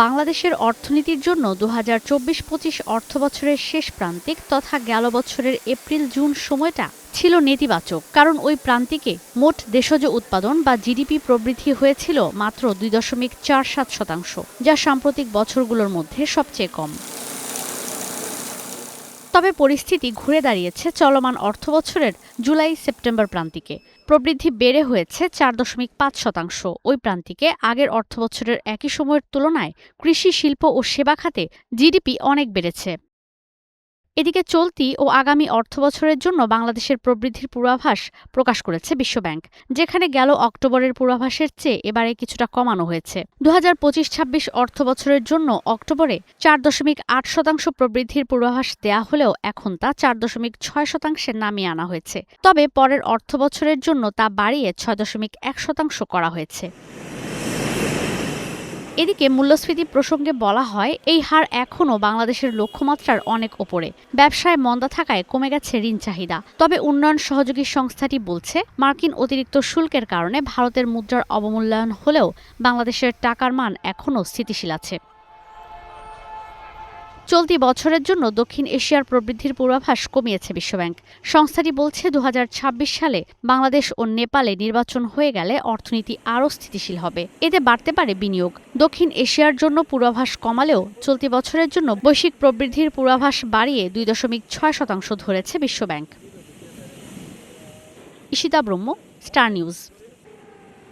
বাংলাদেশের অর্থনীতির জন্য ২০২৪-২৫ অর্থবছরের শেষ প্রান্তিক তথা গেল বছরের এপ্রিল-জুন সময়টা ছিল নেতিবাচক। কারণ ওই প্রান্তিকে মোট দেশজ উৎপাদন বা জিডিপি প্রবৃদ্ধি হয়েছিল মাত্র ২.৪৭%, যা সাম্প্রতিক বছরগুলোর মধ্যে সবচেয়ে কম। তবে পরিস্থিতি ঘুরে দাঁড়িয়েছে চলমান অর্থবছরের জুলাই-সেপ্টেম্বর প্রান্তিকে। প্রবৃদ্ধি বেড়ে হয়েছে ৪.৫%। ওই প্রান্তিকে আগের অর্থবছরের একই সময়ের তুলনায় কৃষি, শিল্প ও সেবা খাতে জিডিপি অনেক বেড়েছে। এদিকে চলতি ও আগামী অর্থবছরের জন্য বাংলাদেশের প্রবৃদ্ধির পূর্বাভাস প্রকাশ করেছে বিশ্বব্যাংক, যেখানে গেল অক্টোবরের পূর্বাভাসের চেয়ে এবারে কিছুটা কমানো হয়েছে। ২০২৫-২৬ অর্থবছরের জন্য অক্টোবরে ৪.৮% প্রবৃদ্ধির পূর্বাভাস দেয়া হলেও এখন তা ৪.৬%-এ নামিয়ে আনা হয়েছে। তবে পরের অর্থবছরের জন্য তা বাড়িয়ে ৬.১% করা হয়েছে। এদিকে মূল্যস্ফীতি প্রসঙ্গে বলা হয়, এই হার এখনও বাংলাদেশের লক্ষ্যমাত্রার অনেক ওপরে। ব্যবসায় মন্দা থাকায় কমে গেছে ঋণ চাহিদা। তবে উন্নয়ন সহযোগী সংস্থাটি বলছে, মার্কিন অতিরিক্ত শুল্কের কারণে ভারতের মুদ্রার অবমূল্যায়ন হলেও বাংলাদেশের টাকার মান এখনও স্থিতিশীল আছে। চলতি বছরের জন্য দক্ষিণ এশিয়ার প্রবৃদ্ধির পূর্বাভাস কমিয়েছে বিশ্বব্যাংক। সংস্থাটি বলছে, ২০২৬ সালে বাংলাদেশ ও নেপালে নির্বাচন হয়ে গেলে অর্থনীতি আরও স্থিতিশীল হবে। এতে বাড়তে পারে বিনিয়োগ। দক্ষিণ এশিয়ার জন্য পূর্বাভাস কমালেও চলতি বছরের জন্য বৈশ্বিক প্রবৃদ্ধির পূর্বাভাস বাড়িয়ে ২.৬% ধরেছে বিশ্বব্যাংক। ঈশিতা ব্রহ্ম, স্টার নিউজ।